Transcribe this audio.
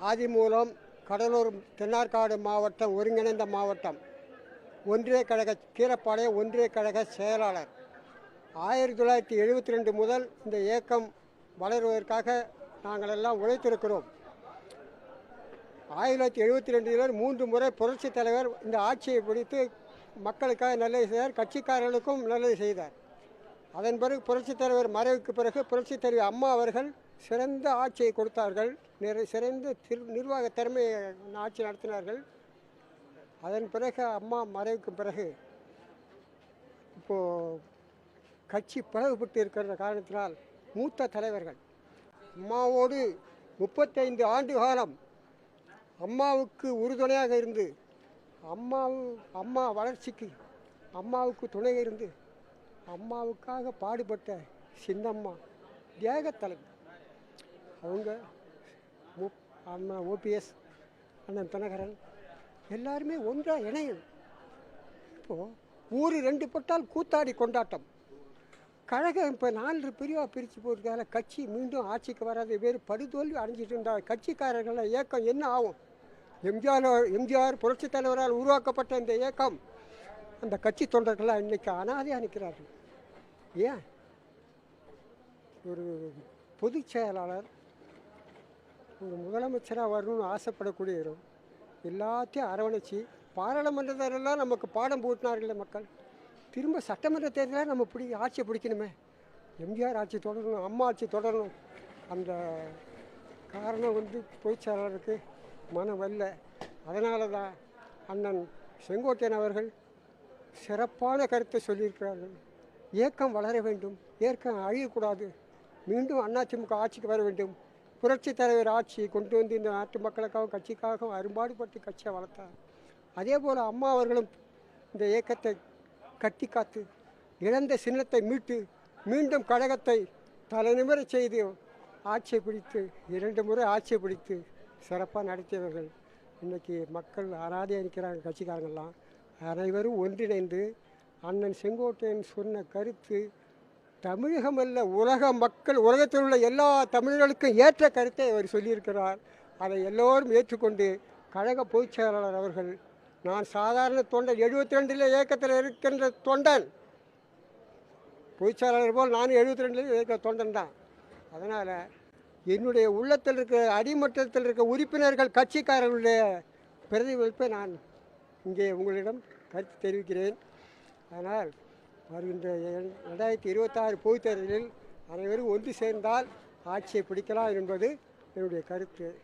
ஆதிமூலம் கடலூர் தென்னார்காடு மாவட்டம் ஒருங்கிணைந்த மாவட்டம் ஒன்றிய கழக கீரப்பாளையம் ஒன்றிய கழக செயலாளர். 1972 முதல் இந்த இயக்கம் வளருவதற்காக நாங்கள் எல்லாம் உழைத்திருக்கிறோம். 1972 3 முறை புரட்சித் தலைவர் இந்த ஆட்சியை பிடித்து மக்களுக்காக நல்லது செய்தார், கட்சிக்காரர்களுக்கும் நல்லது செய்தார். அதன் பிறகு புரட்சித் தலைவர் மறைவுக்கு பிறகு புரட்சித் தலைவர் அம்மா அவர்கள் சிறந்த ஆட்சியை கொடுத்தார்கள், சிறந்த நிர்வாக திறமையை ஆட்சி நடத்தினார்கள். அதன் பிறகு அம்மா மறைவுக்கு பிறகு இப்போது கட்சி பிளவுபட்டு இருக்கிற காரணத்தினால் மூத்த தலைவர்கள் அம்மாவோடு 35 ஆண்டு காலம் அம்மாவுக்கு உறுதுணையாக இருந்து அம்மா வளர்ச்சிக்கு அம்மாவுக்கு துணை இருந்து அம்மாவுக்காக பாடுபட்ட சின்னம்மா தியாகத்தலைவர் அவங்க அண்ணா ஓபிஎஸ், அண்ணன் தினகரன் எல்லாருமே ஒன்றாக இணையும். இப்போது ஊர் 2 பட்டால் கூத்தாடி கொண்டாட்டம். கழகம் இப்போ 4 பிரிவாக பிரித்து போகிறதால கட்சி மீண்டும் ஆட்சிக்கு வராது, வேறு படுதோல்வி அடைஞ்சிட்டு இருந்தால் கட்சிக்காரர்கள் இயக்கம் என்ன ஆகும்? எம்ஜிஆர் புரட்சித் தலைவரால் உருவாக்கப்பட்ட இந்த இயக்கம் அந்த கட்சி தொண்டர்களாக இன்றைக்கி அனாதையாக நிற்கிறார்கள். ஏன் ஒரு பொதுச் செயலாளர் ஒரு முதலமைச்சராக வரணும்னு ஆசைப்படக்கூடியவரும் எல்லாத்தையும் அரவணைச்சி பாராளுமன்ற தேர்தலெல்லாம் நமக்கு பாடம் போட்டினார்களே மக்கள், திரும்ப சட்டமன்ற தேர்தலாக நம்ம ஆட்சியை பிடிக்கணுமே, எம்ஜிஆர் ஆட்சி தொடரணும், அம்மா ஆட்சி தொடரணும். அந்த காரணம் பொதுச் செயலாளருக்கு மனம் வரல. அதனால தான் அண்ணன் செங்கோட்டையன் அவர்கள் சிறப்பான கருத்தை சொல்லியிருக்கிறார்கள். இயக்கம் வளர வேண்டும், இயக்கம் அழியக்கூடாது, மீண்டும் அதிமுக ஆட்சிக்கு வர வேண்டும். புரட்சித் தலைவர் ஆட்சியை கொண்டு வந்து இந்த நாட்டு மக்களுக்காகவும் கட்சிக்காகவும் அரும்பாடுபட்டு கட்சியை வளர்த்தார். அதே போல் அம்மா அவர்களும் இந்த இயக்கத்தை கட்டி காத்து இழந்த சின்னத்தை மீட்டு மீண்டும் கழகத்தை தலைநிமிர செய்து ஆட்சியை பிடித்து 2 முறை ஆட்சியை பிடித்து சிறப்பாக நடத்தியவர்கள். இன்றைக்கி மக்கள் அனாதையாக நிற்கிறாங்க. கட்சிக்காரங்கள்லாம் அனைவரும் ஒன்றிணைந்து அண்ணன் செங்கோட்டையன் சொன்ன கருத்து தமிழகம் அல்ல, உலக மக்கள், உலகத்தில் உள்ள எல்லா தமிழர்களுக்கும் ஏற்ற கருத்தை அவர் சொல்லியிருக்கிறார். அதை எல்லோரும் ஏற்றுக்கொண்டு கழக பொதுச் செயலாளர் அவர்கள், நான் சாதாரண தொண்டன், 72 இயக்கத்தில் இருக்கின்ற தொண்டன், பொதுச் செயலாளர் போல் நானும் 72 இருக்கிற தொண்டன் தான். அதனால் என்னுடைய உள்ளத்தில் இருக்கிற அடிமட்டத்தில் இருக்கிற உறுப்பினர்கள் கட்சிக்காரர்களுடைய பிரதிபலிப்பை நான் இங்கே உங்களிடம் கருத்து தெரிவிக்கிறேன். அதனால் வருகின்ற 2026 பொதுத் தேர்தலில் அனைவரும் ஒன்று சேர்ந்தால் ஆட்சியை பிடிக்கலாம் என்பது என்னுடைய கருத்து.